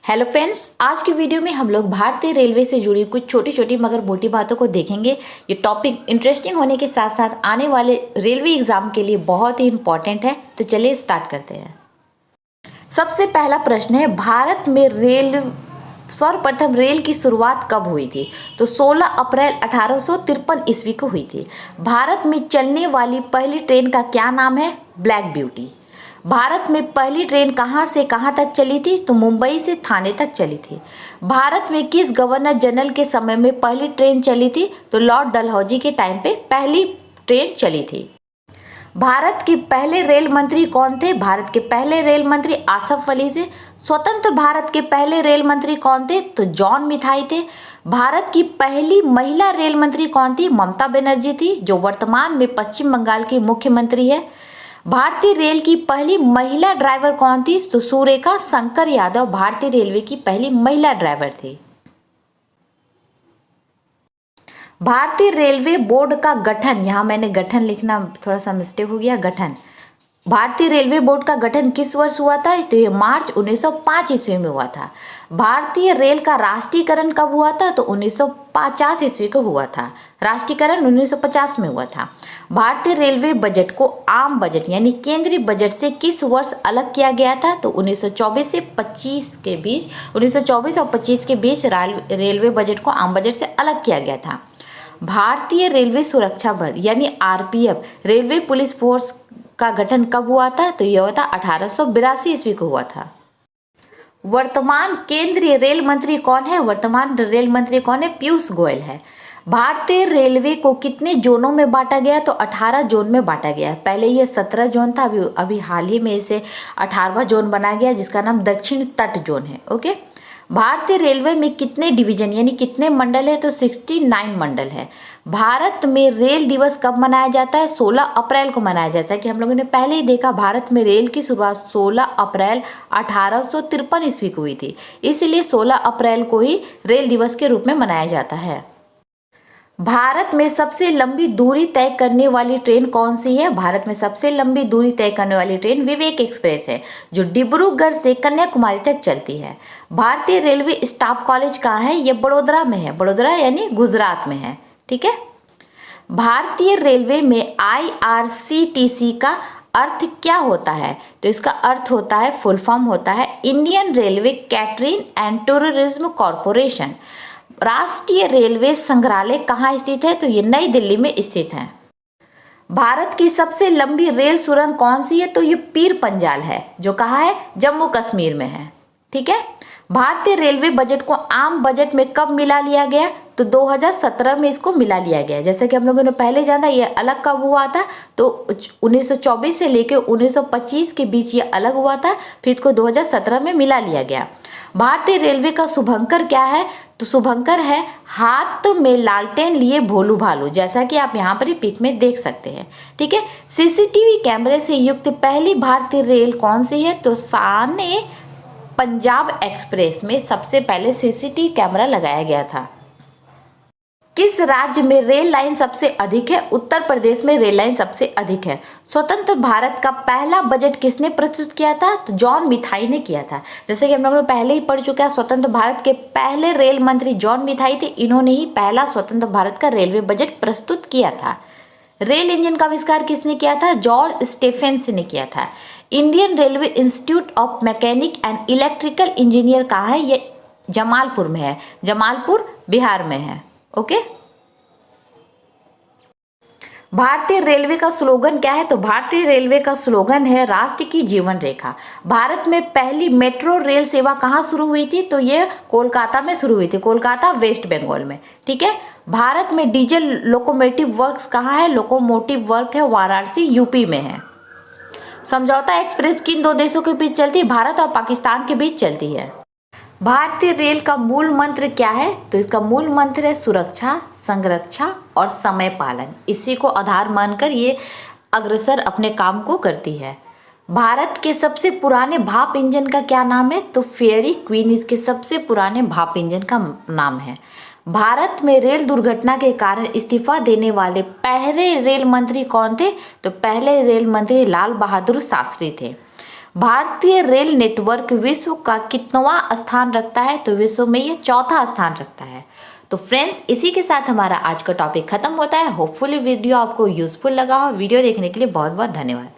Hello friends, आज की video में हम लोग भारतीय रेलवे से जुड़ी कुछ छोटी छोटी मगर मोटी बातों को देखेंगे। ये टॉपिक इंटरेस्टिंग होने के साथ साथ आने वाले रेलवे एग्जाम के लिए बहुत ही इम्पॉर्टेंट है। तो चलिए स्टार्ट करते हैं। सबसे पहला प्रश्न है, भारत में सर्वप्रथम रेल की शुरुआत कब हुई थी? तो 16 अप्रैल 1853 ईस्वी को हुई थी। भारत में चलने वाली पहली ट्रेन का क्या नाम है? Black beauty. भारत में पहली ट्रेन कहाँ से कहाँ तक चली थी? तो मुंबई से थाने तक चली थी। भारत में किस गवर्नर जनरल के समय में पहली ट्रेन चली थी? तो लॉर्ड डलहौजी के टाइम पे पहली ट्रेन चली थी। भारत के पहले रेल मंत्री कौन थे? भारत के पहले रेल मंत्री आसफ अली थे। स्वतंत्र भारत के पहले रेल मंत्री कौन थे? तो जॉन मिथाई थे। भारत की पहली महिला रेल मंत्री कौन थी? ममता बनर्जी थी, जो वर्तमान में पश्चिम बंगाल की मुख्यमंत्री है। भारतीय रेल की पहली महिला ड्राइवर कौन थी? तो सुरेखा शंकर यादव भारतीय रेलवे की पहली महिला ड्राइवर थी। भारतीय रेलवे बोर्ड का गठन, यहाँ मैंने गठन लिखना थोड़ा सा मिस्टेक हो गया, गठन। भारतीय रेलवे बोर्ड का गठन किस वर्ष हुआ था? तो ये मार्च 1905 ईस्वी में हुआ था। भारतीय रेल का राष्ट्रीयकरण कब हुआ था? तो 1950 ईस्वी को हुआ था। राष्ट्रीयकरण 1950 में हुआ था। भारतीय रेलवे बजट को आम बजट यानी केंद्रीय बजट से किस वर्ष अलग किया गया था? तो 1924 से 25 के बीच, 1924 और 25 के बीच रेलवे बजट को आम बजट से अलग किया गया था। भारतीय रेलवे सुरक्षा बल यानी आरपीएफ, रेलवे पुलिस फोर्स का गठन कब हुआ था? तो यह हुआ था 1882 ईस्वी को हुआ था। वर्तमान केंद्रीय रेल मंत्री कौन है? वर्तमान रेल मंत्री कौन है? पीयूष गोयल है। भारतीय रेलवे को कितने जोनों में बांटा गया? तो 18 जोन में बांटा गया। पहले ये 17 जोन था, अभी हाल ही में इसे 18वां जोन बनाया गया, जिसका नाम दक्षिण तट जोन है। ओके। भारतीय रेलवे में कितने डिवीजन यानी कितने मंडल है? तो 69 मंडल है। भारत में रेल दिवस कब मनाया जाता है? 16 अप्रैल को मनाया जाता है, कि हम लोगों ने पहले ही देखा भारत में रेल की शुरुआत 16 अप्रैल 1853 ईस्वी को हुई थी, इसलिए 16 अप्रैल को ही रेल दिवस के रूप में मनाया जाता है। भारत में सबसे लंबी दूरी तय करने वाली ट्रेन कौन सी है? भारत में सबसे लंबी दूरी तय करने वाली ट्रेन विवेक एक्सप्रेस है, जो डिब्रूगढ़ से कन्याकुमारी तक चलती है। भारतीय रेलवे स्टाफ कॉलेज कहाँ है? ये बड़ोदरा में है। बड़ोदरा यानी गुजरात में है। ठीक है। भारतीय रेलवे में IRCTC का अर्थ क्या होता है? तो इसका अर्थ होता है, फुल फॉर्म होता है Indian railway catering and tourism corporation. राष्ट्रीय रेलवे संग्रहालय कहाँ स्थित है? तो ये नई दिल्ली में स्थित है। भारत की सबसे लंबी रेल सुरंग कौन सी है? तो ये पीर पंजाल है, जो कहाँ है? जम्मू कश्मीर में है। ठीक है। भारतीय रेलवे बजट को आम बजट में कब मिला लिया गया? तो 2017 में इसको मिला लिया गया। जैसे कि हम लोगों ने पहले जाना, ये अलग कब हुआ था? तो 1924 से लेकर 1925 के बीच ये अलग हुआ था, फिर इसको 2017 में मिला लिया गया। भारतीय रेलवे का शुभंकर क्या है? तो शुभंकर है हाथ में लालटेन लिए भोलू भालू, जैसा कि आप यहाँ पर ही पिक में देख सकते हैं। ठीक है। CCTV कैमरे से युक्त पहली भारतीय रेल कौन सी है? तो शान पंजाब एक्सप्रेस में सबसे पहले CCTV कैमरा लगाया गया था। किस राज्य में रेल लाइन सबसे अधिक है? उत्तर प्रदेश में रेल लाइन सबसे अधिक है। स्वतंत्र भारत का पहला बजट किसने प्रस्तुत किया था? तो जॉन मिथाई ने किया था। जैसे कि हम लोगों ने पहले ही पढ़ चुका है, स्वतंत्र भारत के पहले रेल मंत्री जॉन मिथाई थे। इन्होंने ही पहला स्वतंत्र भारत का रेलवे बजट प्रस्तुत किया था। रेल इंजन का आविष्कार किसने किया था? जॉर्ज स्टेफेंस ने किया था। Indian railway institute of mechanic and electrical engineer कहाँ है? ये जमालपुर में है। जमालपुर बिहार में है। ओके। भारतीय रेलवे का स्लोगन क्या है? तो भारतीय रेलवे का स्लोगन है राष्ट्र की जीवन रेखा। भारत में पहली मेट्रो रेल सेवा कहाँ शुरू हुई थी? तो ये कोलकाता में शुरू हुई थी, कोलकाता वेस्ट बंगाल में। ठीक है। भारत में डीजल लोकोमोटिव वर्क्स कहाँ है? लोकोमोटिव वर्क है वाराणसी यूपी में है। समझौता एक्सप्रेस किन दो देशों के बीच चलती है? भारत और पाकिस्तान के बीच चलती है। भारतीय रेल का मूल मंत्र क्या है? तो इसका मूल मंत्र है सुरक्षा, संरक्षा और समय पालन। इसी को आधार मानकर ये अग्रसर अपने काम को करती है। भारत के सबसे पुराने भाप इंजन का क्या नाम है? तो फेयरी क्वीन इसके सबसे पुराने भाप इंजन का नाम है। भारत में रेल दुर्घटना के कारण इस्तीफा देने वाले पहले रेल मंत्री कौन थे? तो पहले रेल मंत्री लाल बहादुर शास्त्री थे। भारतीय रेल नेटवर्क विश्व का कितवां स्थान रखता है? तो विश्व में ये चौथा स्थान रखता है। तो फ्रेंड्स, इसी के साथ हमारा आज का टॉपिक खत्म होता है। होपफुली वीडियो आपको यूजफुल लगा हो। वीडियो देखने के लिए बहुत बहुत धन्यवाद।